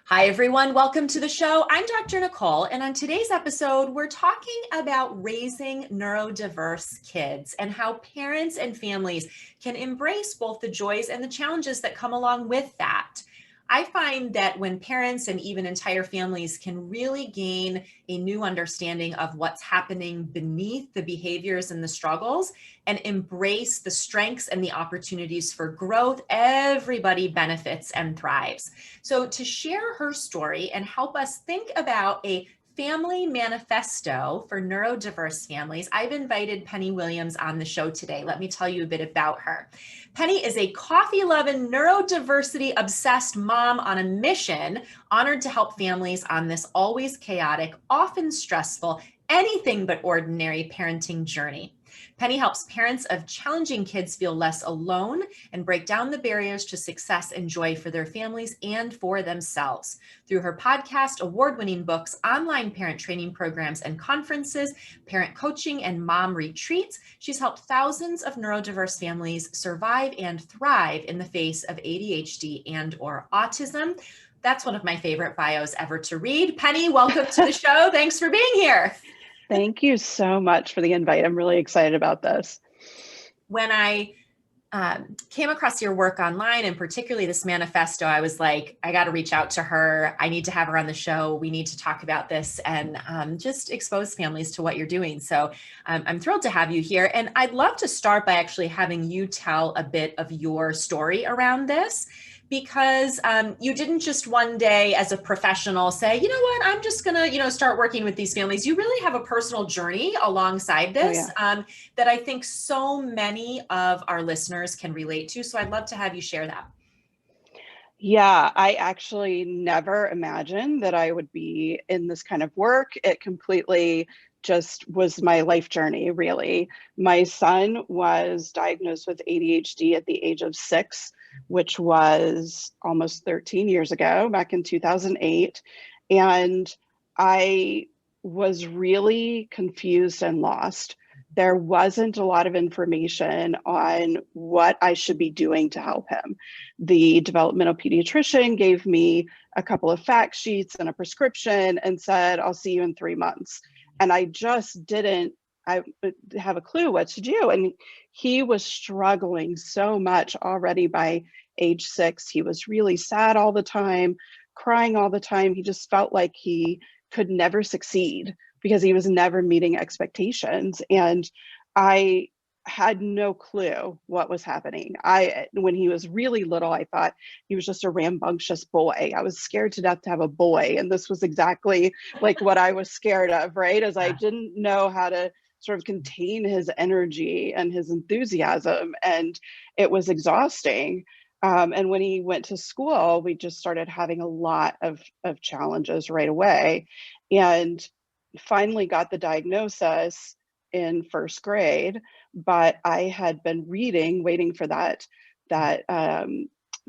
Hi, everyone. Welcome to the show. I'm Dr. Nicole, and on today's episode, we're talking about raising neurodiverse kids and how parents and families can embrace both the joys and the challenges that come along with that. I find that when parents and even entire families can really gain a new understanding of what's happening beneath the behaviors and the struggles and embrace the strengths and the opportunities for growth, everybody benefits and thrives. So, to share her story and help us think about a family manifesto for neurodiverse families, I've invited Penny Williams on the show today. Let me tell you a bit about her. Penny is a coffee-loving, neurodiversity-obsessed mom on a mission, honored to help families on this always chaotic, often stressful, anything but ordinary parenting journey. Penny helps parents of challenging kids feel less alone and break down the barriers to success and joy for their families and for themselves. Through her podcast, award-winning books, online parent training programs and conferences, parent coaching, and mom retreats, she's helped thousands of neurodiverse families survive and thrive in the face of ADHD and/or autism. That's one of my favorite bios ever to read. Penny, welcome to the show. Thanks for being here. Thank you so much for the invite. I'm really excited about this. When I came across your work online and particularly this manifesto, I was like, I got to reach out to her. I need to have her on the show. We need to talk about this and just expose families to what you're doing. So I'm thrilled to have you here. And I'd love to start by actually having you tell a bit of your story around this, because you didn't just one day as a professional say, you know what, I'm just going to, start working with these families. You really have a personal journey alongside this that I think so many of our listeners can relate to. So I'd love to have you share that. Yeah, I actually never imagined that I would be in this kind of work. It completely just was my life journey, really. My son was diagnosed with ADHD at the age of 6, which was almost 13 years ago, back in 2008. And I was really confused and lost. There wasn't a lot of information on what I should be doing to help him. The developmental pediatrician gave me a couple of fact sheets and a prescription and said, I'll see you in 3 months. And I just didn't have a clue what to do. And he was struggling so much already by age 6. He was really sad all the time, crying all the time. He just felt like he could never succeed because he was never meeting expectations. And I had no clue what was happening. When he was really little, I thought he was just a rambunctious boy. I was scared to death to have a boy. And this was exactly like what I was scared of, right? As I didn't know how to sort of contain his energy and his enthusiasm. And it was exhausting. And when he went to school, we just started having a lot of challenges right away. And finally got the diagnosis in first grade, but I had been reading, waiting for that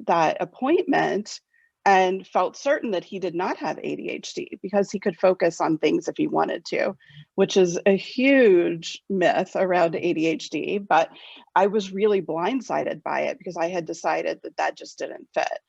appointment, and felt certain that he did not have ADHD because he could focus on things if he wanted to, which is a huge myth around ADHD. But I was really blindsided by it because I had decided that that just didn't fit.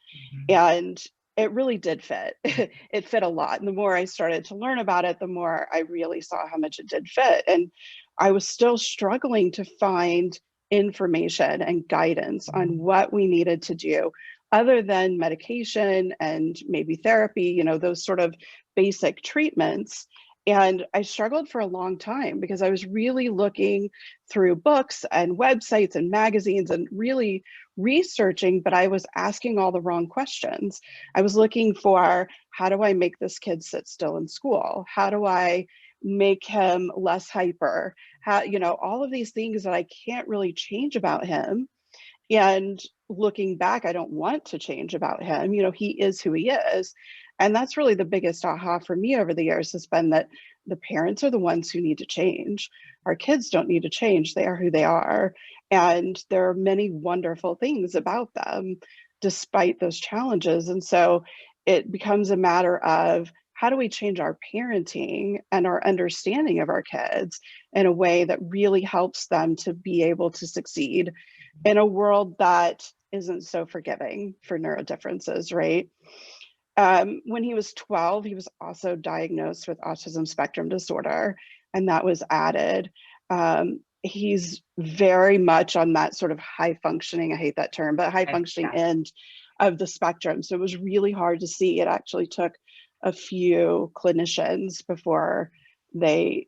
And it really did fit. It fit a lot. And the more I started to learn about it, the more I really saw how much it did fit. And I was still struggling to find information and guidance on what we needed to do other than medication and maybe therapy, those sort of basic treatments. And I struggled for a long time because I was really looking through books and websites and magazines and really researching, but I was asking all the wrong questions. I was looking for, how do I make this kid sit still in school? How do I make him less hyper? How, all of these things that I can't really change about him. And looking back, I don't want to change about him. He is who he is. And that's really the biggest aha for me over the years has been that the parents are the ones who need to change. Our kids don't need to change. They are who they are. And there are many wonderful things about them despite those challenges. And so it becomes a matter of, how do we change our parenting and our understanding of our kids in a way that really helps them to be able to succeed in a world that isn't so forgiving for neurodifferences, right? When he was 12, he was also diagnosed with autism spectrum disorder, and that was added. He's very much on that sort of high functioning, I hate that term, but high functioning end of the spectrum. So it was really hard to see. It actually took a few clinicians before they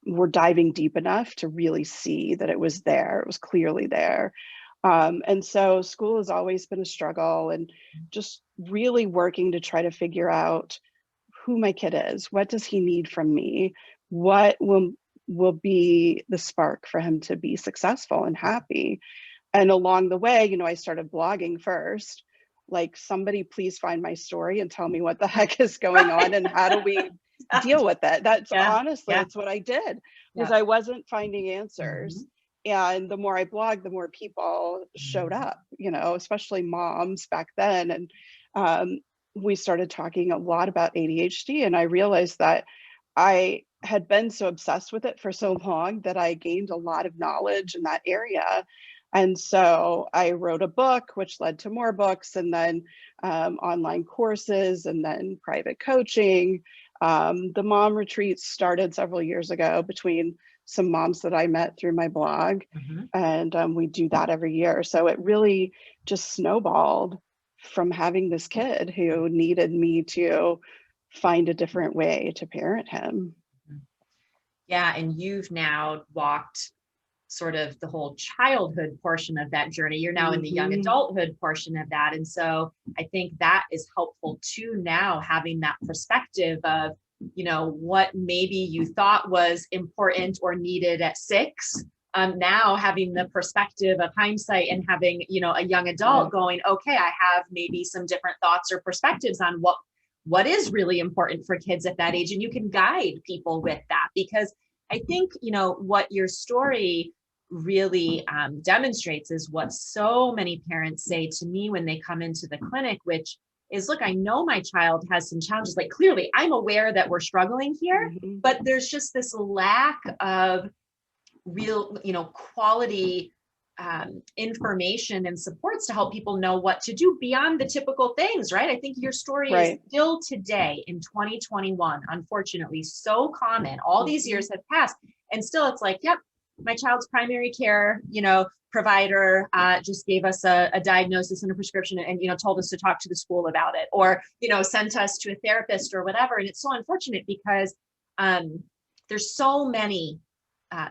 were diving deep enough to really see that it was there. It was clearly there. And so school has always been a struggle, and just really working to try to figure out who my kid is. What does he need from me? What will be the spark for him to be successful and happy? And along the way, you know, I started blogging first, like, somebody please find my story and tell me what the heck is going on and how do we deal with it. That's honestly, it's what I did, because I wasn't finding answers. And the more I blogged, the more people showed up, you know, especially moms back then. And we started talking a lot about ADHD, and I realized that I had been so obsessed with it for so long that I gained a lot of knowledge in that area. And so I wrote a book, which led to more books, and then online courses, and then private coaching. The mom retreats started several years ago between some moms that I met through my blog. And we do that every year. So it really just snowballed from having this kid who needed me to find a different way to parent him. Yeah, and you've now walked sort of the whole childhood portion of that journey. You're now in the young adulthood portion of that. And so I think that is helpful too, now having that perspective of, you know, what maybe you thought was important or needed at 6. Now having the perspective of hindsight and having, you know, a young adult going, okay, I have maybe some different thoughts or perspectives on what is really important for kids at that age. And you can guide people with that, because I think, you know, what your story really demonstrates is what so many parents say to me when they come into the clinic, which is, look, I know my child has some challenges. Like, clearly I'm aware that we're struggling here, but there's just this lack of real, you know, quality information and supports to help people know what to do beyond the typical things, right? I think your story is still today in 2021, unfortunately, so common. All these years have passed, and still it's like, yep, my child's primary care, you know, provider just gave us a diagnosis and a prescription, and, you know, told us to talk to the school about it, or, you know, sent us to a therapist or whatever. And it's so unfortunate, because there's so many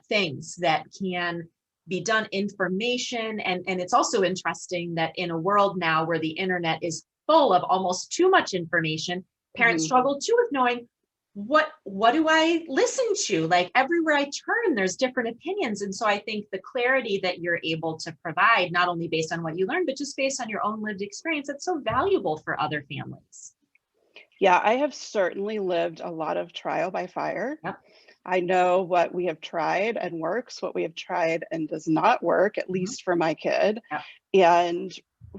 things that can be done, information. And it's also interesting that in a world now where the internet is full of almost too much information, parents struggle too with knowing what do I listen to? Like, everywhere I turn, there's different opinions. And so I think the clarity that you're able to provide, not only based on what you learned, but just based on your own lived experience, it's so valuable for other families. Yeah, I have certainly lived a lot of trial by fire. I know what we have tried and works, what we have tried and does not work, at least for my kid, and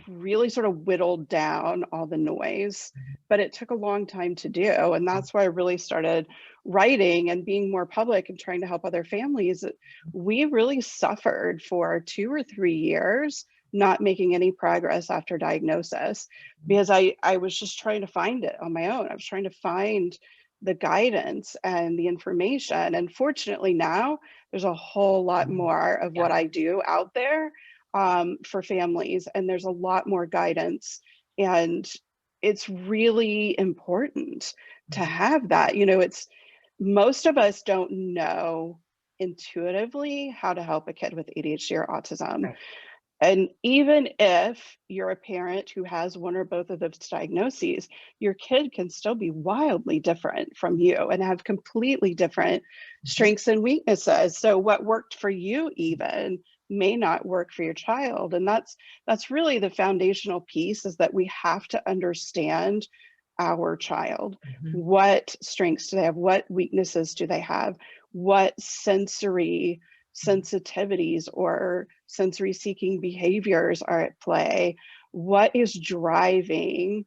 really sort of whittled down all the noise. But it took a long time to do. And that's why I really started writing and being more public and trying to help other families. We really suffered for 2 or 3 years not making any progress after diagnosis, because I was just trying to find it on my own. I was trying to find the guidance and the information. And fortunately now there's a whole lot more of what I do out there for families, and there's a lot more guidance. And it's really important to have that. You know, it's, most of us don't know intuitively how to help a kid with ADHD or autism. And even if you're a parent who has one or both of those diagnoses, your kid can still be wildly different from you and have completely different strengths and weaknesses. So what worked for you even may not work for your child. And that's really the foundational piece, is that we have to understand our child. What strengths do they have? What weaknesses do they have? What sensory sensitivities or sensory seeking behaviors are at play? What is driving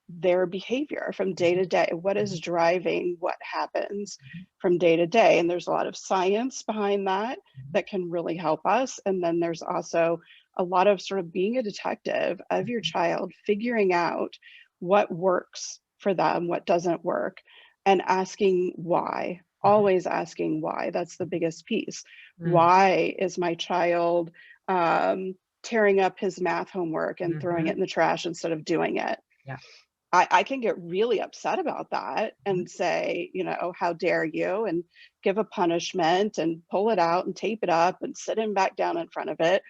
their behavior from day to day? What is driving what happens from day to day? And there's a lot of science behind that that can really help us. And then there's also a lot of sort of being a detective of your child, figuring out what works for them, what doesn't work, and asking why, always asking why. That's the biggest piece. Mm-hmm. Why is my child tearing up his math homework and throwing it in the trash instead of doing it? Yeah. I can get really upset about that and say, you know, how dare you, and give a punishment and pull it out and tape it up and sit him back down in front of it.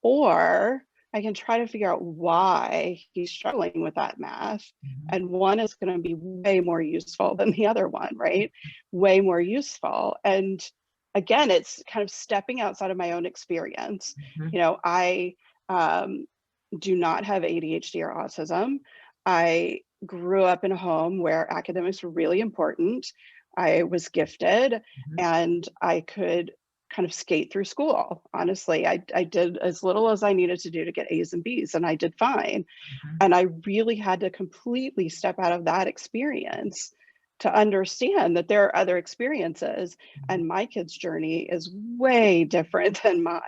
Or I can try to figure out why he's struggling with that math. Mm-hmm. And one is going to be way more useful than the other one, right? Way more useful. And again, it's kind of stepping outside of my own experience. Mm-hmm. You know, I do not have ADHD or autism. I grew up in a home where academics were really important. I was gifted Mm-hmm. and I could kind of skate through school. Honestly, I did as little as I needed to do to get A's and B's, and I did fine. Mm-hmm. And I really had to completely step out of that experience to understand that there are other experiences, and my kid's journey is way different than mine.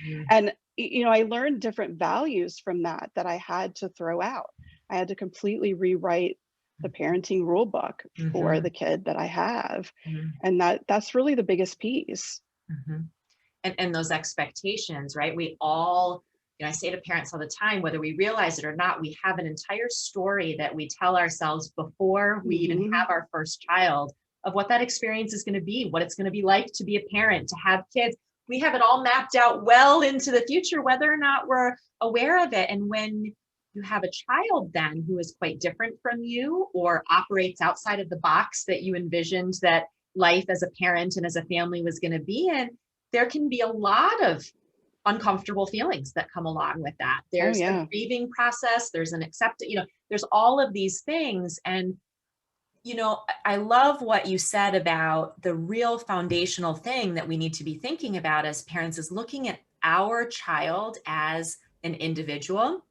Mm-hmm. And, you know, I learned different values from that I had to throw out. I had to completely rewrite the parenting rule book for the kid that I have. Mm-hmm. And that's really the biggest piece. Mm-hmm. And those expectations, right? We all, I say to parents all the time, whether we realize it or not, we have an entire story that we tell ourselves before we even have our first child of what that experience is going to be, what it's going to be like to be a parent, to have kids. We have it all mapped out well into the future, whether or not we're aware of it. And when you have a child then who is quite different from you or operates outside of the box that you envisioned that life as a parent and as a family was going to be in, there can be a lot of uncomfortable feelings that come along with that. There's a grieving process, there's an acceptance, there's all of these things. And, I love what you said about the real foundational thing that we need to be thinking about as parents is looking at our child as an individual,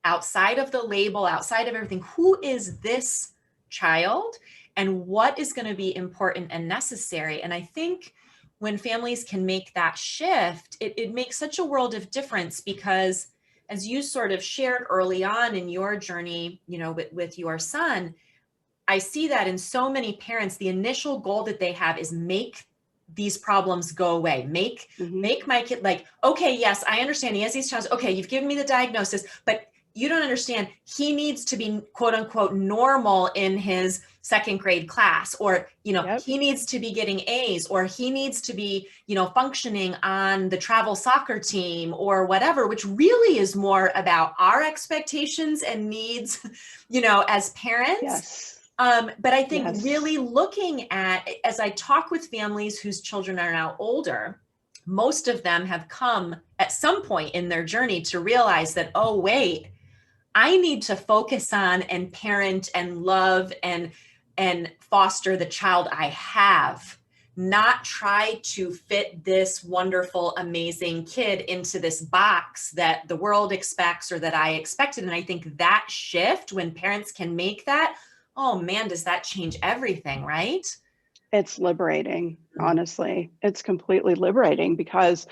outside of the label, outside of everything. Who is this child and what is going to be important and necessary? And I think when families can make that shift, it makes such a world of difference, because as you sort of shared early on in your journey, with your son, I see that in so many parents, the initial goal that they have is make these problems go away. Make my kid like, okay, yes, I understand he has these challenges. Okay, you've given me the diagnosis, but you don't understand. He needs to be quote unquote normal in his second grade class, or, he needs to be getting A's, or he needs to be, functioning on the travel soccer team or whatever, which really is more about our expectations and needs, as parents. Yes. But I think really looking at, as I talk with families whose children are now older, most of them have come at some point in their journey to realize that, oh, wait, I need to focus on and parent and love and foster the child I have, not try to fit this wonderful, amazing kid into this box that the world expects or that I expected. And I think that shift, when parents can make that, oh man, does that change everything, right? It's liberating, honestly. It's completely liberating, because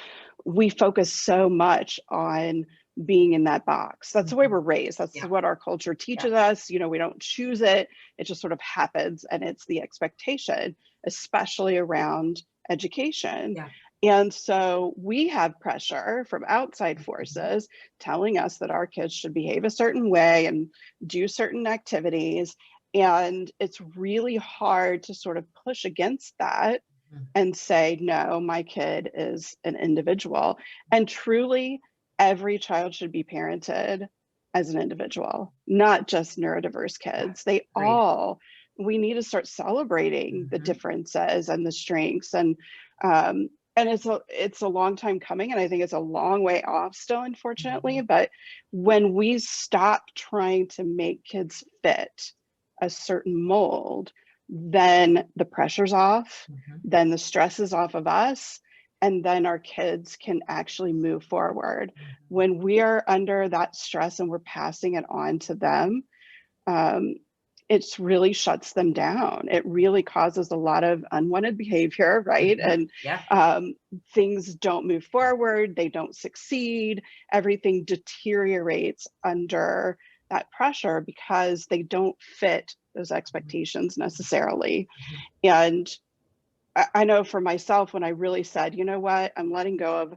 we focus so much on being in that box. That's the way we're raised. That's what our culture teaches us. We don't choose it. It just sort of happens, and it's the expectation, especially around education. And so we have pressure from outside forces telling us that our kids should behave a certain way and do certain activities. And it's really hard to sort of push against that and say, no, my kid is an individual. And truly, every child should be parented as an individual, not just neurodiverse kids. We need to start celebrating the differences and the strengths. And it's a long time coming, and I think it's a long way off still, unfortunately. But when we stop trying to make kids fit a certain mold, then the pressure's off, then the stress is off of us, and then our kids can actually move forward. When we are under that stress and we're passing it on to them, it really shuts them down. It really causes a lot of unwanted behavior, right? And things don't move forward, they don't succeed, everything deteriorates under that pressure because they don't fit those expectations necessarily. Mhm. And I know for myself, when I really said, you know what, I'm letting go of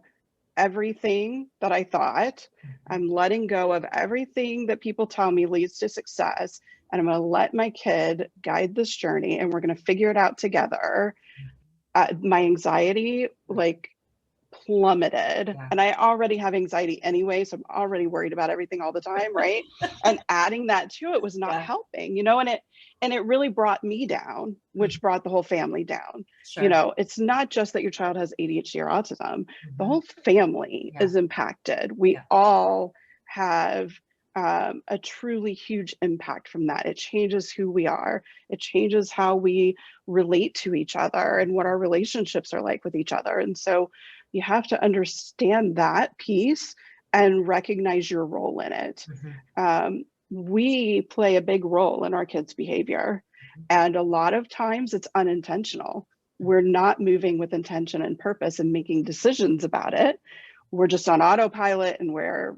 everything that I thought, Mhm. I'm letting go of everything that people tell me leads to success, and I'm going to let my kid guide this journey, and we're going to figure it out together. My anxiety, like, plummeted, Yeah. and I already have anxiety anyway, so I'm already worried about everything all the time, right? And adding that to it was not Yeah. helping, and it really brought me down, Mhm. which brought the whole family down. Sure. It's not just that your child has ADHD or autism, the Mhm. whole family Yeah. is impacted. We Yeah. all have a truly huge impact from that. It changes who we are. It changes how we relate to each other and what our relationships are like with each other. And so you have to understand that piece and recognize your role in it. Mhm. We play a big role in our kids' behavior, Mhm. and a lot of times it's unintentional. We're not moving with intention and purpose and making decisions about it. We're just on autopilot, and we're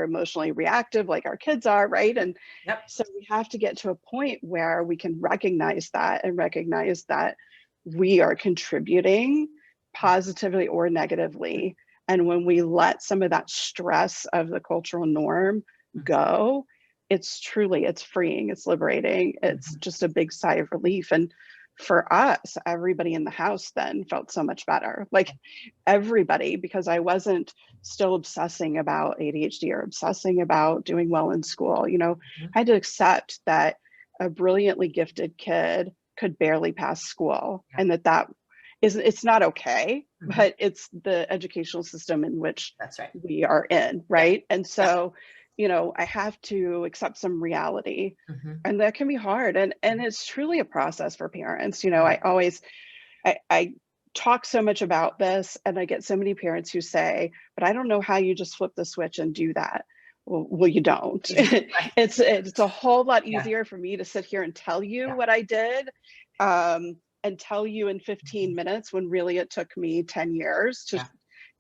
emotionally reactive like our kids are, right? And Yep. so we have to get to a point where we can recognize that and recognize that we are contributing positively or negatively. And when we let some of that stress of the cultural norm go, it's freeing, it's liberating, it's Mhm. just a big sigh of relief. And for us, everybody in the house then felt so much better. Like, everybody, because I wasn't still obsessing about ADHD or obsessing about doing well in school. Mhm. I had to accept that a brilliantly gifted kid could barely pass school, Yeah. and that is, it's not okay, Mhm. but it's the educational system in which That's right. we are in, Yep. right? And Yep. so, I have to accept some reality, Mhm. and that can be hard, and it's truly a process for parents. Yeah. I talk so much about this, and I get so many parents who say, but I don't know how you just flip the switch and do that. Well, you don't. You do. Right. It's a whole lot Yeah. easier for me to sit here and tell you Yeah. what I did, and tell you in 15 Mhm. minutes when really it took me 10 years Yeah.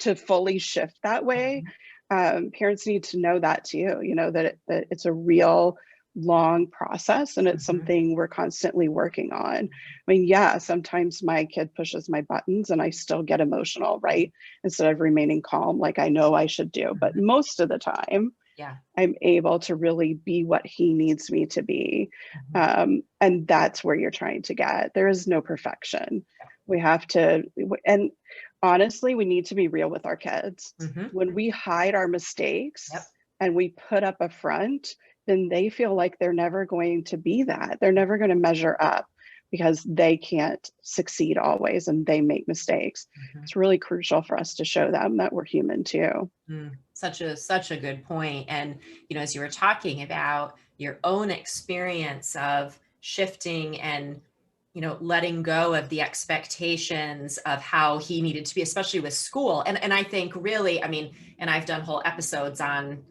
to fully shift that way. Mhm. Parents need to know that too, that it's a real long process, and it's Mhm. something we're constantly working on. I mean, yeah, sometimes my kid pushes my buttons and I still get emotional, right? Instead of remaining calm, like I know I should do. But Mhm. most of the time, Yeah. I'm able to really be what he needs me to be. Mhm. And that's where you're trying to get. There is no perfection. We have to, and honestly, we need to be real with our kids. Mhm. When we hide our mistakes Yep. and we put up a front, then they feel like they're never going to be that. They're never going to measure up because they can't succeed always and they make mistakes. Mhm. It's really crucial for us to show them that we're human too. Such a good point. And as you were talking about your own experience of shifting and letting go of the expectations of how he needed to be, especially with school. And I think really, I mean, and I've done whole episodes on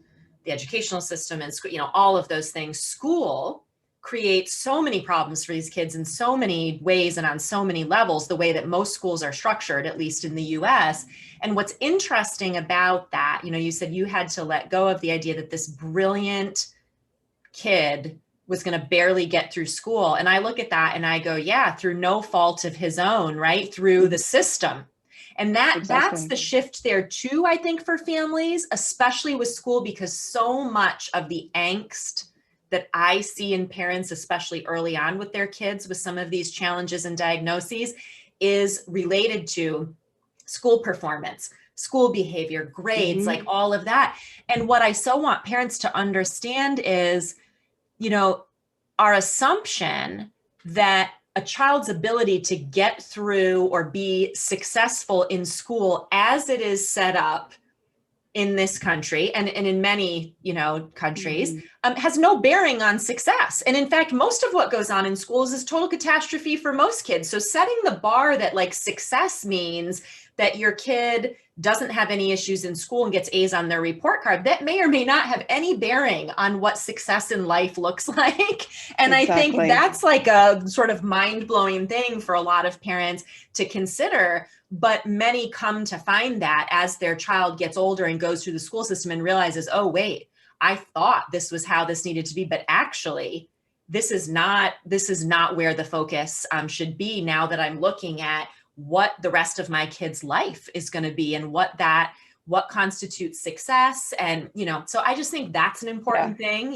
the educational system and school, all of those things. School creates so many problems for these kids in so many ways and on so many levels, the way that most schools are structured, at least in the US. And what's interesting about that, you said you had to let go of the idea that this brilliant kid was going to barely get through school. And I look at that and I go, yeah, through no fault of his own, right? Through the Mhm. system. And that's Exactly. the shift there too, I think, for families, especially with school, because so much of the angst that I see in parents, especially early on with their kids with some of these challenges and diagnoses, is related to school performance, school behavior, grades, like Hmm. all of that. And what I so want parents to understand is, you know, our assumption that a child's ability to get through or be successful in school as it is set up in this country and in many countries Hmm. has no bearing on success. And in fact, most of what goes on in schools is total catastrophe for most kids. So setting the bar that like success means that your kid doesn't have any issues in school and gets A's on their report card, that may or may not have any bearing on what success in life looks like. And I think Exactly. that's like a sort of mind-blowing thing for a lot of parents to consider. But many come to find that as their child gets older and goes through the school system and realizes, oh, wait, I thought this was how this needed to be, but actually this is not where the focus should be now that I'm looking at what the rest of my kid's life is going to be and what constitutes success. And, so I just think that's an important thing,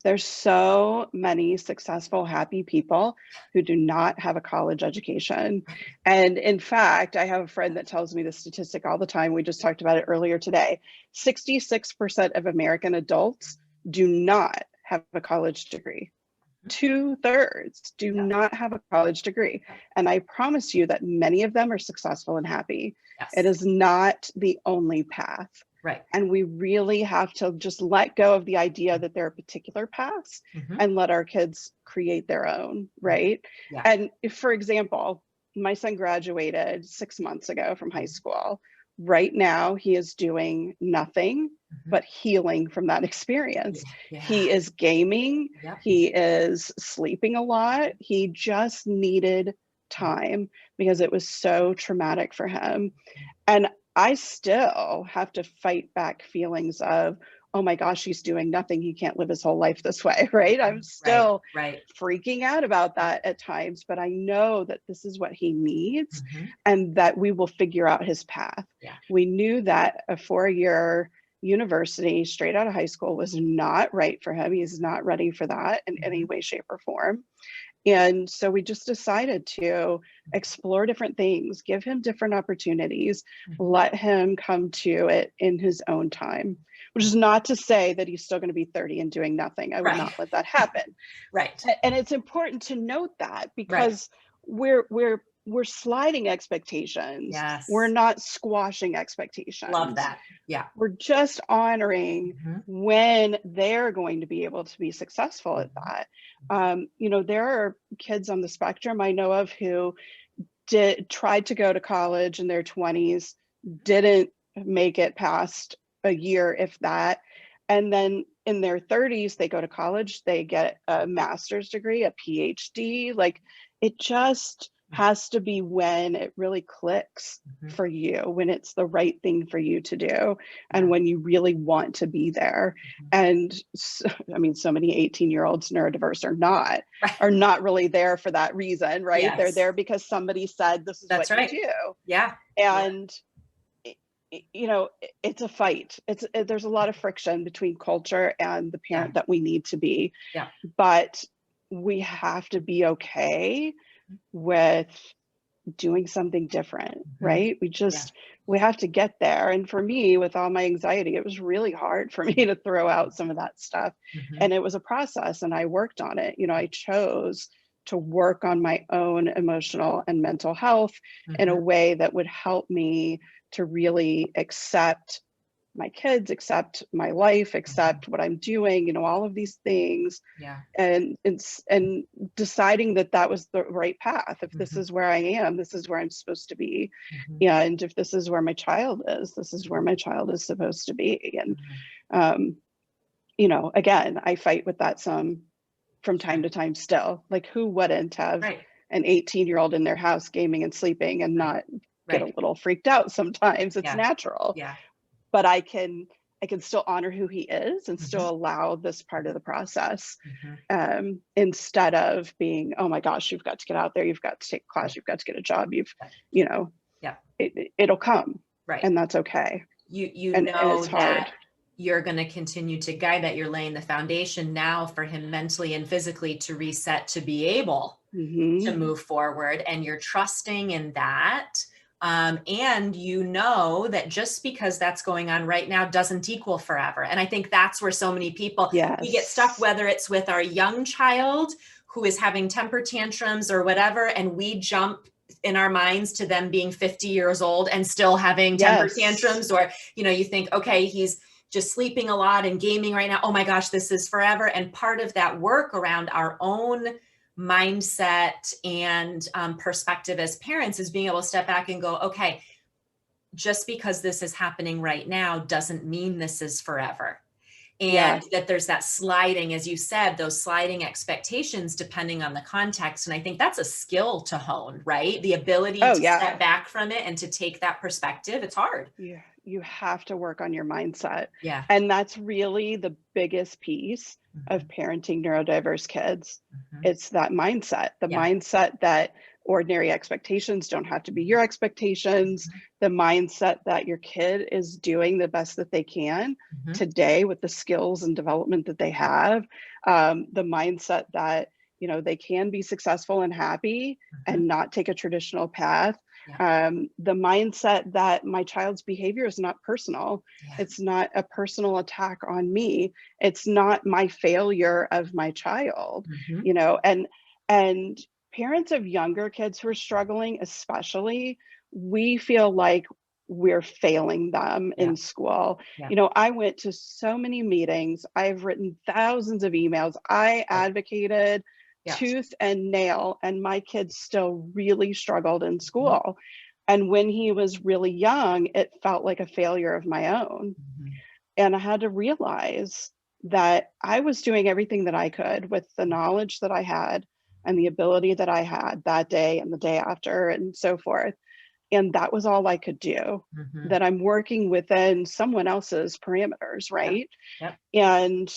There's so many successful, happy people who do not have a college education. And in fact, I have a friend that tells me the statistic all the time. We just talked about it earlier today. 66% of American adults do not have a college degree. 2/3 do not have a college degree. And I promise you that many of them are successful and happy. Yes. It is not the only path. Right. And we really have to just let go of the idea that there are particular paths and let our kids create their own, right? Yeah. And if, for example, my son graduated 6 months ago from high school. Right now, he is doing nothing but healing from that experience. Yeah. He is gaming. Yep. He is sleeping a lot. He just needed time because it was so traumatic for him. And I still have to fight back feelings of, oh my gosh, he's doing nothing. He can't live his whole life this way, right? I'm still freaking out about that at times, but I know that this is what he needs and that we will figure out his path. Yeah. We knew that a 4-year university straight out of high school was not right for him. He's not ready for that in any way, shape, or form. And so we just decided to explore different things, give him different opportunities, let him come to it in his own time, which is not to say that he's still going to be 30 and doing nothing. I would not let that happen. Right. And it's important to note that because we're sliding expectations. Yes. We're not squashing expectations. Love that. Yeah. We're just honoring when they're going to be able to be successful at that. There are kids on the spectrum I know of who tried to go to college in their 20s, didn't make it past a year, if that. And then in their 30s, they go to college, they get a master's degree, a PhD. Like, it just has to be when it really clicks for you, when it's the right thing for you to do, and when you really want to be there. And so many 18-year-olds neurodiverse are not really there for that reason, right? Yes. They're there because somebody said this is what you do. Yeah. And it's a fight. There's a lot of friction between culture and the parent that we need to be. Yeah. But we have to be okay with doing something different, right? We have to get there. And for me, with all my anxiety, it was really hard for me to throw out some of that stuff. And it was a process, and I worked on it. I chose to work on my own emotional and mental health in a way that would help me to really accept my kids, accept my life, accept what I'm doing, all of these things. Yeah. And deciding that was the right path. If this is where I am, this is where I'm supposed to be. And if this is where my child is, this is where my child is supposed to be. And, again, I fight with that some from time to time still. Like, who wouldn't have an 18-year-old in their house gaming and sleeping and not get a little freaked out sometimes? It's natural. Yeah. But I can still honor who he is and still allow this part of the process, instead of being, oh my gosh, you've got to get out there, you've got to take a class, you've got to get a job, it'll come, and that's okay. And it's hard. You're going to continue to guide that. You're laying the foundation now for him mentally and physically to reset, to be able to move forward, and you're trusting in that. And that just because that's going on right now doesn't equal forever. And I think that's where so many people, we get stuck, whether it's with our young child who is having temper tantrums or whatever, and we jump in our minds to them being 50 years old and still having temper tantrums, or, you think, okay, he's just sleeping a lot and gaming right now. Oh my gosh, this is forever. And part of that work around our own mindset and perspective as parents is being able to step back and go, okay, just because this is happening right now doesn't mean this is forever. And that there's that sliding, as you said, those sliding expectations depending on the context. And I think that's a skill to hone, right? The ability to step back from it and to take that perspective. It's hard. you have to work on your mindset. Yeah. And that's really the biggest piece of Mhm. parenting neurodiverse kids. Mhm. It's that mindset, the Yeah. mindset that ordinary expectations don't have to be your expectations, Mhm. the mindset that your kid is doing the best that they can Mhm. today with the skills and development that they have, the mindset that, you know, they can be successful and happy Mhm. and not take a traditional path. Yeah. The mindset that my child's behavior is not personal. Yeah. It's not a personal attack on me. It's not my failure of my child, Mhm. you know, and parents of younger kids who are struggling, especially, we feel like we're failing them Yeah. in school. Yeah. You know, I went to so many meetings. I've written thousands of emails. I Right. advocated Yeah. tooth and nail, and my kids still really struggled in Mhm. school. And when he was really young, it felt like a failure of my own. Mhm. And I had to realize that I was doing everything that I could with the knowledge that I had and the ability that I had that day and the day after and so forth. And that was all I could do. Mhm. That I'm working within someone else's parameters, Yep. right? Yep. And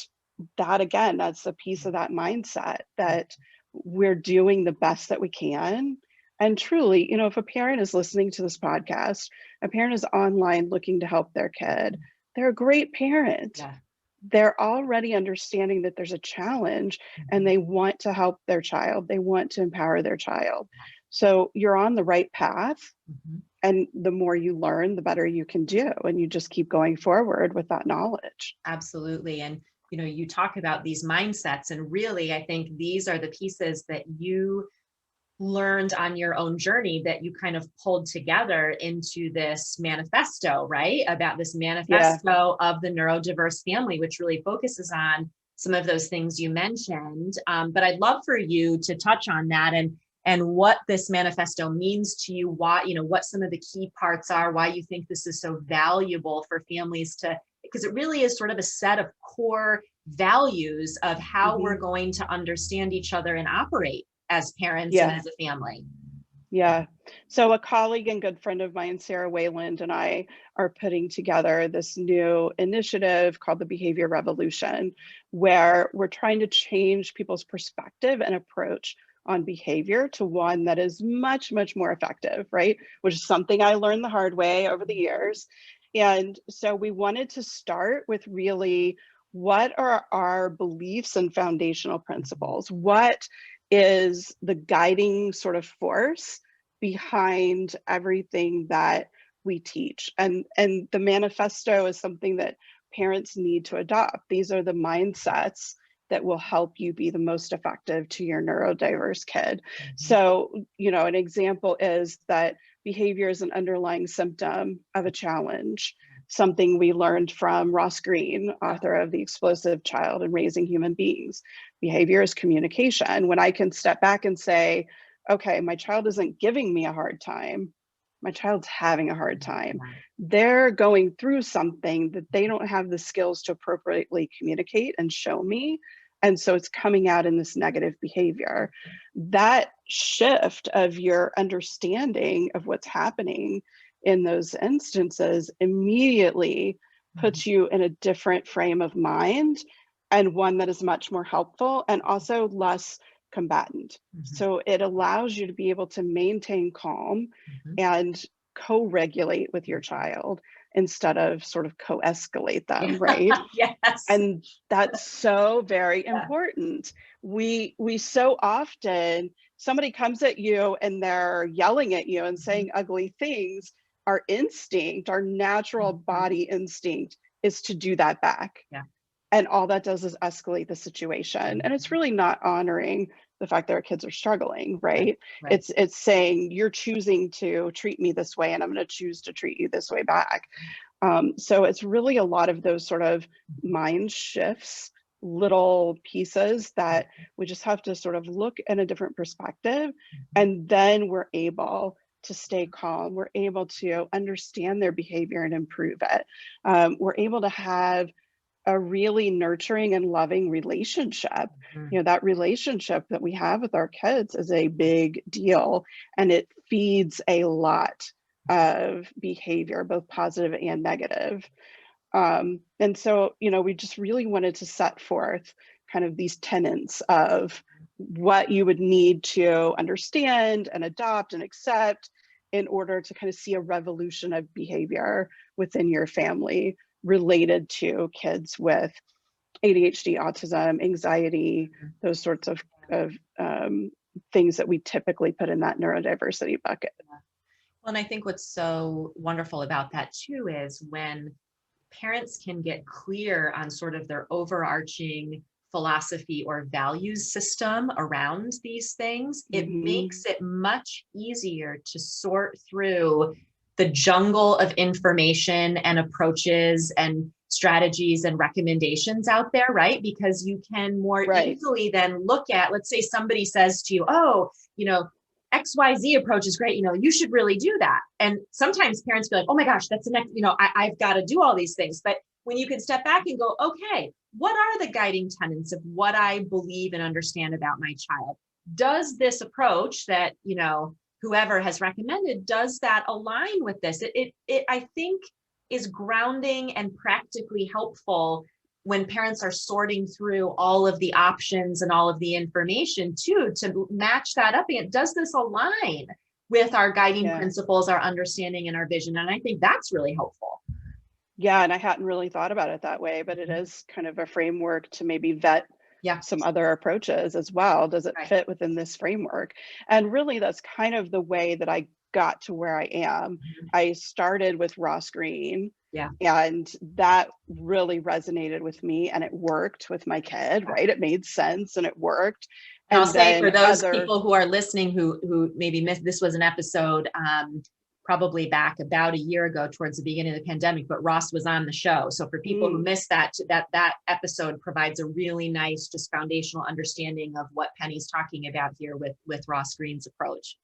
that again, that's a piece of that mindset that we're doing the best that we can. And truly, you know, if a parent is listening to this podcast, a parent is online looking to help their kid, they're a great parent. Yeah. They're already understanding that there's a challenge and Mhm. they want to help their child. They want to empower their child. So you're on the right path. Mhm. And the more you learn, the better you can do. And you just keep going forward with that knowledge. Absolutely. And, you talk about these mindsets, and really, I think these are the pieces that you learned on your own journey that you kind of pulled together into this manifesto, right? About this Yeah. manifesto of the neurodiverse family, which really focuses on some of those things you mentioned. But I'd love for you to touch on that and what this manifesto means to you, why, what some of the key parts are, why you think this is so valuable for families to, because it really is sort of a set of core values of how we're Hmm. going to understand each other and operate as parents and Yeah. as a family. Yeah. So a colleague and good friend of mine, Sarah Wayland, and I are putting together this new initiative called the Behavior Revolution, where we're trying to change people's perspective and approach on behavior to one that is much, much more effective, right? Which is something I learned the hard way over the years. And so we wanted to start with really, what are our beliefs and foundational principles? What is the guiding sort of force behind everything that we teach? And the manifesto is something that parents need to adopt. These are the mindsets that will help you be the most effective to your neurodiverse kid. Mhm. So, you know, an example is that behavior is an underlying symptom of a challenge, something we learned from Ross Greene, Yeah. author of The Explosive Child and Raising Human Beings. Behavior is communication. When I can step back and say, okay, my child isn't giving me a hard time, my child's having a hard time. Yeah. They're going through something that they don't have the skills to appropriately communicate and show me. And so it's coming out in this negative behavior. That shift of your understanding of what's happening in those instances immediately Mhm. puts you in a different frame of mind, and one that is much more helpful and also less combatant. Mhm. So it allows you to be able to maintain calm Mhm. and co-regulate with your child instead of sort of co-escalate them, Yeah. right? Yes. And that's so very Yeah. important. We so often, somebody comes at you and they're yelling at you and Mhm. saying ugly things. Our instinct, our natural Mhm. body instinct, is to do that back. Yeah. And all that does is escalate the situation. And it's Mhm. really not honoring the fact that our kids are struggling, Right. right? Right. It's saying, you're choosing to treat me this way and I'm going to choose to treat you this way back. So it's really a lot of those sort of mind shifts, little pieces that we just have to sort of look in a different perspective. Mhm. And then we're able to stay calm. We're able to understand their behavior and improve it. We're able to have a really nurturing and loving relationship. You Mhm. know, that relationship that we have with our kids is a big deal, and it feeds a lot of behavior, both positive and negative. And so, we just really wanted to set forth kind of these tenets of what you would need to understand and adopt and accept in order to kind of see a revolution of behavior within your family related to kids with ADHD, autism, anxiety, those sorts of things that we typically put in that neurodiversity bucket. Well, and I think what's so wonderful about that too is when parents can get clear on sort of their overarching philosophy or values system around these things, it makes it much easier to sort through the jungle of information and approaches and strategies and recommendations out there, right? Because you can more easily then look at, let's say somebody says to you, oh, XYZ approach is great. You should really do that. And sometimes parents be like, oh my gosh, that's the next, I've got to do all these things. But when you can step back and go, okay, what are the guiding tenets of what I believe and understand about my child? Does this approach that, whoever has recommended, does that align with this? It I think is grounding and practically helpful when parents are sorting through all of the options and all of the information too, to match that up again. Does this align with our guiding principles, our understanding, and our vision? And I think that's really helpful. Yeah, and I hadn't really thought about it that way, but it is kind of a framework to maybe vet some other approaches as well. Does it fit within this framework? And really, that's kind of the way that I got to where I am. I started with Ross Greene. And that really resonated with me, and it worked with my kid, right? It made sense and it worked. And I'll say for those people who are listening who maybe missed, this was an episode probably back about a year ago towards the beginning of the pandemic, but Ross was on the show. So for people who missed that episode provides a really nice, just foundational understanding of what Penny's talking about here with Ross Greene's approach.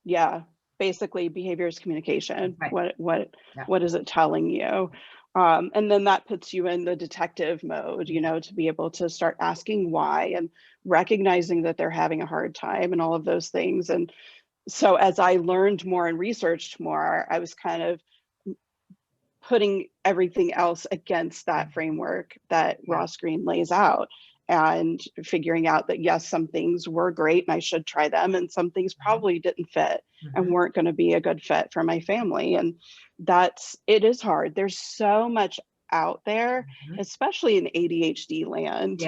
Yeah. Basically, behavior is communication. What is it telling you? And then that puts you in the detective mode, to be able to start asking why and recognizing that they're having a hard time and all of those things. And so as I learned more and researched more, I was kind of putting everything else against that framework that Ross Greene lays out, and figuring out that yes, some things were great and I should try them, and some things probably didn't fit and weren't going to be a good fit for my family. And it is hard. There's so much out there, especially in ADHD land.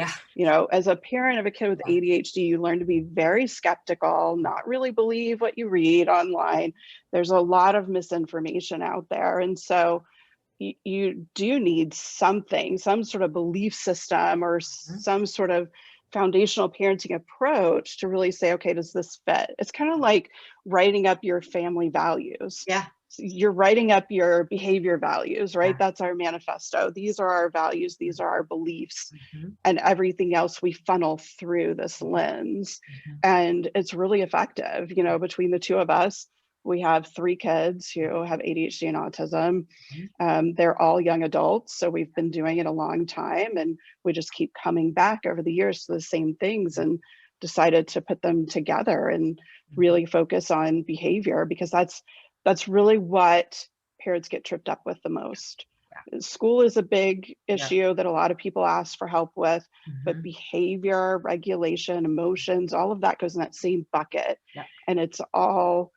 As a parent of a kid with ADHD, you learn to be very skeptical, not really believe what you read online. There's a lot of misinformation out there. And so you do need some sort of belief system or some sort of foundational parenting approach to really say, okay, does this fit? It's kind of like writing up your family values. So you're writing up your behavior values, right? That's our manifesto. These are our values. These are our beliefs, and everything else we funnel through this lens. And it's really effective. Between the two of us, we have 3 kids who have ADHD and autism. They're all young adults, so we've been doing it a long time, and we just keep coming back over the years to the same things, and decided to put them together and really focus on behavior, because that's really what parents get tripped up with the most. School is a big issue that a lot of people ask for help with, but behavior, regulation, emotions, all of that goes in that same bucket. And it's all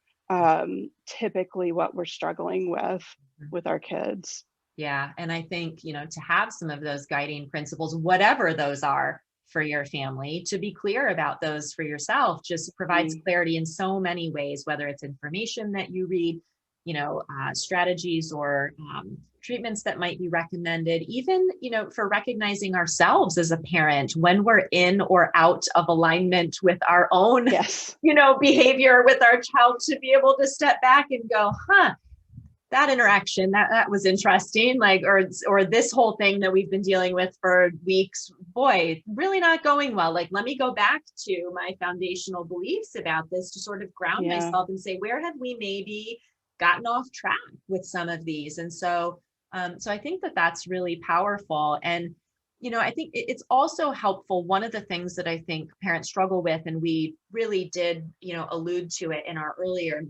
typically what we're struggling with our kids. Yeah. And I think, to have some of those guiding principles, whatever those are for your family, to be clear about those for yourself, just provides clarity in so many ways, whether it's information that you read, strategies or treatments that might be recommended, even, for recognizing ourselves as a parent when we're in or out of alignment with our own, behavior with our child, to be able to step back and go, that interaction, that was interesting, or this whole thing that we've been dealing with for weeks, boy, really not going well. Let me go back to my foundational beliefs about this to sort of ground myself and say, where have we maybe gotten off track with some of these? And so I think that that's really powerful. And, I think it's also helpful. One of the things that I think parents struggle with, and we really did, allude to it in our earlier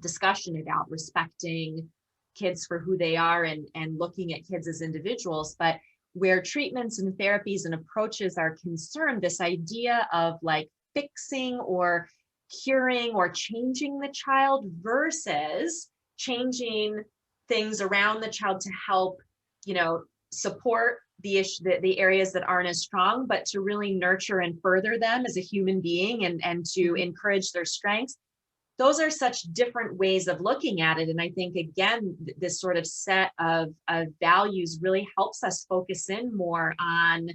discussion about respecting kids for who they are and looking at kids as individuals. But where treatments and therapies and approaches are concerned, this idea of like fixing or curing or changing the child versus changing things around the child to help, support the areas that aren't as strong, but to really nurture and further them as a human being and to encourage their strengths. Those are such different ways of looking at it. And I think, again, this sort of set of values really helps us focus in more on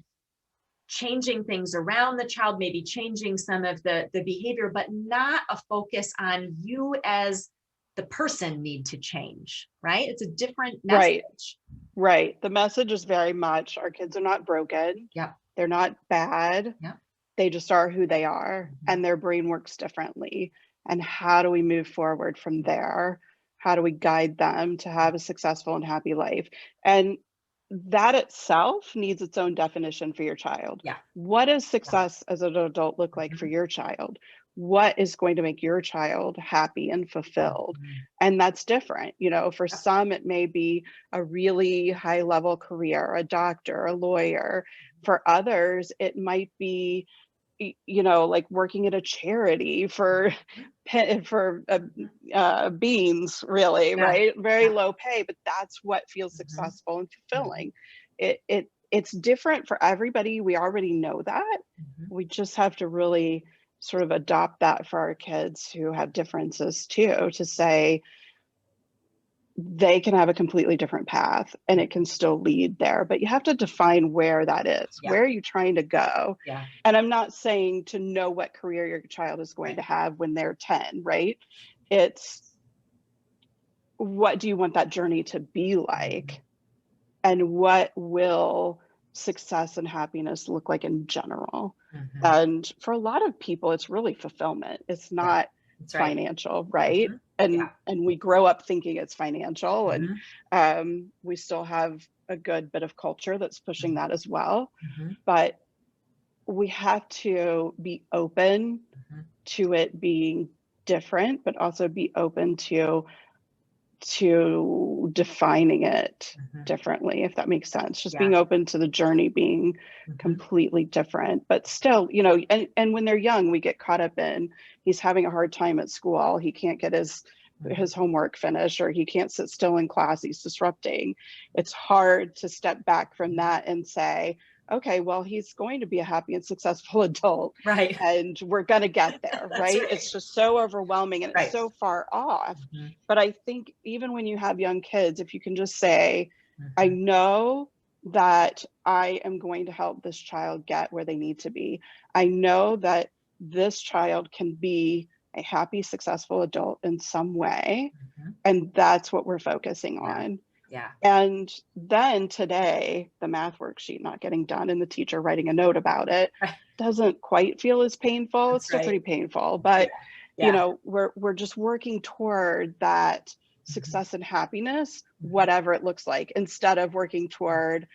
changing things around the child, maybe changing some of the behavior, but not a focus on you as the person need to change, right? It's a different message. Right. The message is very much our kids are not broken. Yeah. They're not bad. Yeah. They just are who they are, and their brain works differently. And how do we move forward from there? How do we guide them to have a successful and happy life? And that itself needs its own definition for your child. Yeah. What does success as an adult look like for your child? What is going to make your child happy and fulfilled? And that's different. For some, it may be a really high level career, a doctor, a lawyer. For others, it might be like working at a charity for beans, really, right? Very low pay, but that's what feels successful and fulfilling. It's different for everybody. We already know that. We just have to really sort of adopt that for our kids who have differences too, to say they can have a completely different path and it can still lead there, but you have to define where that is. Where are you trying to go? And I'm not saying to know what career your child is going to have when they're 10, right? It's what do you want that journey to be like, and what will success and happiness look like in general? And for a lot of people, it's really fulfillment. It's not financial, right? And we grow up thinking it's financial, and we still have a good bit of culture that's pushing that as well. But we have to be open to it being different, but also be open to defining it differently, if that makes sense. Just being open to the journey being completely different, but still, and when they're young, we get caught up in he's having a hard time at school, he can't get his homework finished, or he can't sit still in class, he's disrupting. It's hard to step back from that and say, okay, well, he's going to be a happy and successful adult, right? And we're going to get there, right? It's just so overwhelming, and it's so far off. But I think even when you have young kids, if you can just say, I know that I am going to help this child get where they need to be. I know that this child can be a happy, successful adult in some way. And that's what we're focusing on. And then today, the math worksheet not getting done and the teacher writing a note about it doesn't quite feel as painful. It's still pretty painful, but we're just working toward that success and happiness, whatever it looks like, instead of working toward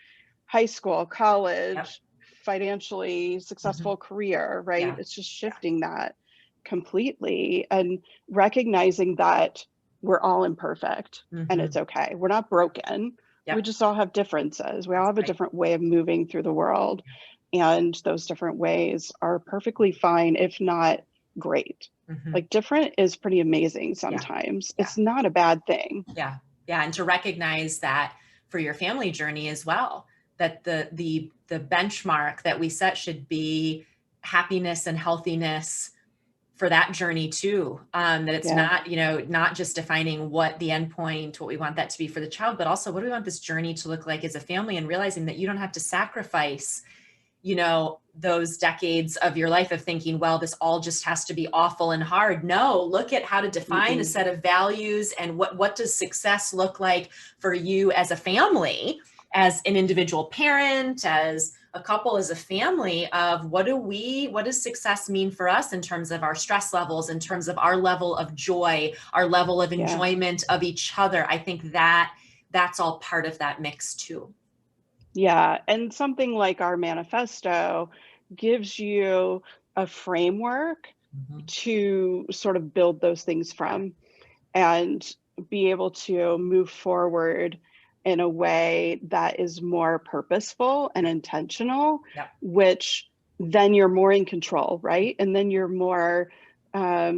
high school, college, financially successful career, right? It's just shifting that completely and recognizing that we're all imperfect and it's okay. We're not broken. We just all have differences. We all have a different way of moving through the world. And those different ways are perfectly fine, if not great. Like different is pretty amazing sometimes. It's not a bad thing. Yeah. And to recognize that for your family journey as well, that the benchmark that we set should be happiness and healthiness for that journey too. That it's not, not just defining what the end point, what we want that to be for the child, but also what do we want this journey to look like as a family, and realizing that you don't have to sacrifice, those decades of your life of thinking, well, this all just has to be awful and hard. No, look at how to define a set of values, and what does success look like for you as a family, as an individual parent, as a couple, as a family, of what does success mean for us in terms of our stress levels, in terms of our level of joy, our level of enjoyment of each other. I think that's all part of that mix too. Yeah. And something like our manifesto gives you a framework to sort of build those things from. and be able to move forward in a way that is more purposeful and intentional, Yep. which then you're more in control, right? And then you're more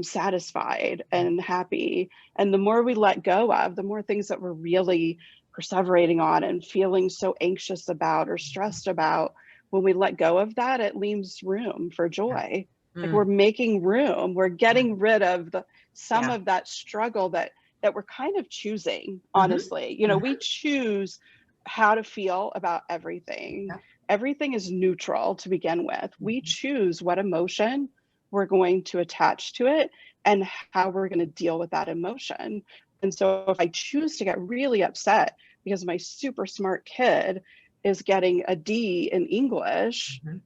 satisfied and happy. And the more we let go of, the more things that we're really perseverating on and feeling so anxious about or stressed about, when we let go of that, it leaves room for Yeah. joy. Like we're making room, we're getting rid of some Yeah. of that struggle that we're kind of choosing, Mhm. honestly. You know, we choose how to feel about everything. Yep. Everything is neutral to begin with. We Mhm. choose what emotion we're going to attach to it and how we're going to deal with that emotion. And so if I choose to get really upset because my super smart kid is getting a D in English, Mhm.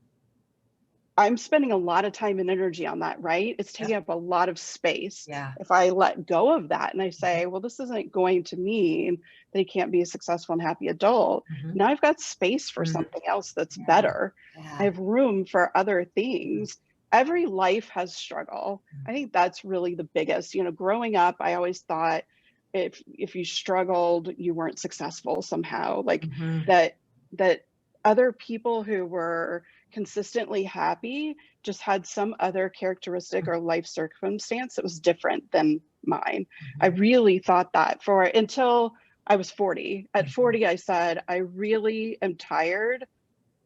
I'm spending a lot of time and energy on that, right? It's Yep. taking up a lot of space. Yeah. If I let go of that and I Mhm. say, well, this isn't going to mean that he can't be a successful and happy adult, Mhm. now I've got space for Mm. something else that's Yeah. better. I Yeah. have room for other Mm. things. Every life has struggle. Mm. I think that's really the biggest. You know, growing up, I always thought if you struggled, you weren't successful somehow. Like Mhm. that other people who were consistently happy just had some other characteristic or life circumstance that was different than mine. I Mhm. really thought that for until I was 40. At Mhm. 40, I said, I really am tired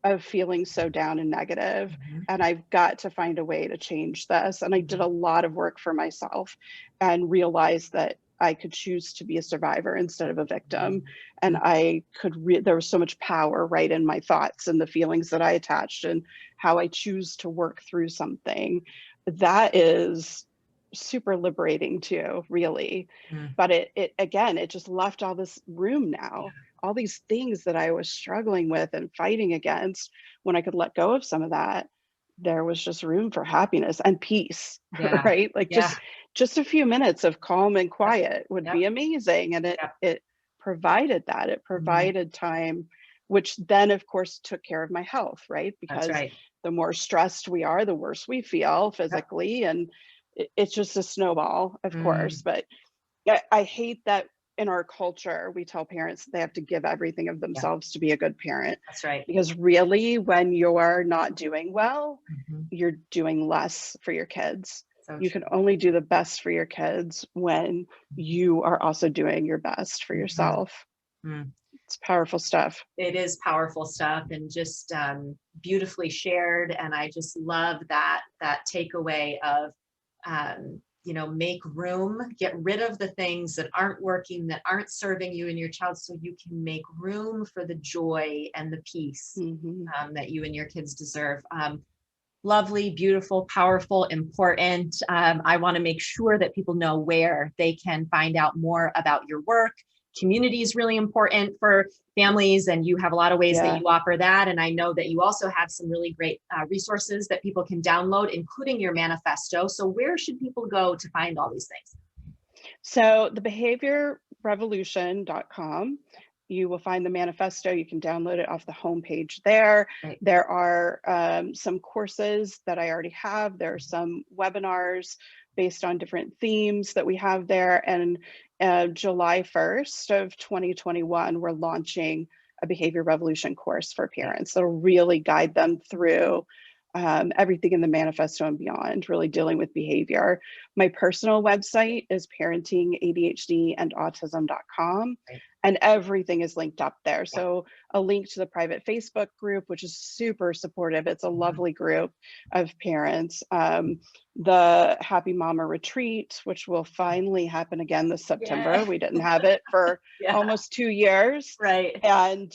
of feeling so down and negative, Mhm. and I've got to find a way to change this. And I did a Mhm. lot of work for myself and realized that I could choose to be a survivor instead of a victim. And Mhm. I could, there was so much power right in my thoughts and the feelings that I attached and how I choose to work through something. That is super liberating too, really. Mhm. But it again, it just left all this room now, all these things that I was struggling with and fighting against. When I could let go of some of that, there was just room for happiness and peace, Yeah. right? Like Yeah. just a few minutes of calm and Yep. quiet would Yep. be amazing. And Yep. it provided that. It Mhm. provided time, which then of course took care of my health, right? That's Because right. the more stressed we are, the worse we feel Yep. physically. And it's just a snowball, of course. Mm. But I hate that in our culture, we tell parents they have to give everything of Yeah. themselves to be a good parent. That's right. Because really, when you're not doing well, Mhm. you're doing less for your kids. So You can true. only do the best for your kids when Mhm. you are also doing your best for Mhm. yourself. Mm. It's powerful stuff. It is powerful stuff and just beautifully shared. And I just love that takeaway of make room, get rid of the things that aren't working, that aren't serving you and your child, so you can make room for the joy and the peace Hmm. that you and your kids deserve. Lovely, beautiful, powerful, important. I want to make sure that people know where they can find out more about your work. Community is really important for families, and you have a lot of ways that Yeah. you offer that. And I know that you also have some really great resources that people can download, including your manifesto. So, where should people go to find all these things? So the behaviorrevolution.com, you will find the manifesto. You can download it off the homepage there. Right. There are some courses that I already have. There are some webinars based on different themes that we have there. And July 1st of 2021, we're launching a behavior revolution course for Right. parents that'll really guide them through everything in the manifesto and beyond, really dealing with behavior. My personal website is parentingadhdandautism.com, Right. and everything is linked up there. So a link to the private Facebook group, which is super supportive. It's a Mhm. lovely group of parents. The Happy Mama Retreat, which will finally happen again this September. Yay. We didn't have it for Yeah. almost 2 years. Right. And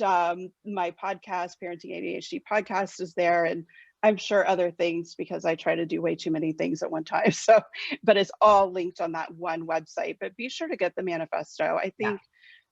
my podcast, Parenting ADHD podcast, is there. And I'm sure other things because I try to do way too many things at one time. So, but it's all linked on that one website. But be sure to get the manifesto. I Yeah. think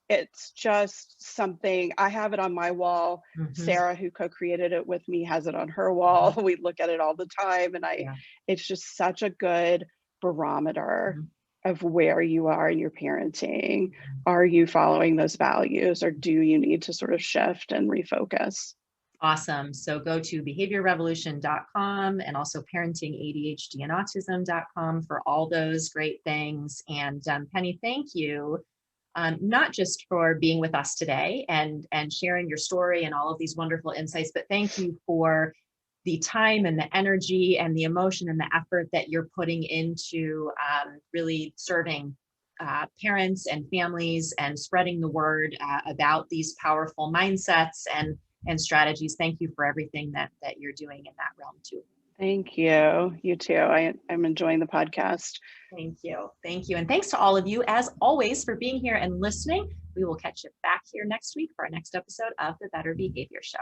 it's just something, I have it on my wall. Mhm. Sarah, who co-created it with me, has it on her wall. We look at it all the time. And Yeah. it's just such a good barometer Mhm. of where you are in your parenting. Are you following those values, or do you need to sort of shift and refocus? Awesome. So go to behaviorrevolution.com and also parentingadhdandautism.com for all those great things. And Penny, thank you, not just for being with us today and sharing your story and all of these wonderful insights, but thank you for the time and the energy and the emotion and the effort that you're putting into really serving parents and families and spreading the word about these powerful mindsets and strategies. Thank you for everything that you're doing in that realm too. Thank you. You too. I'm enjoying the podcast. Thank you. Thank you. And thanks to all of you, as always, for being here and listening. We will catch you back here next week for our next episode of the Better Behavior Show.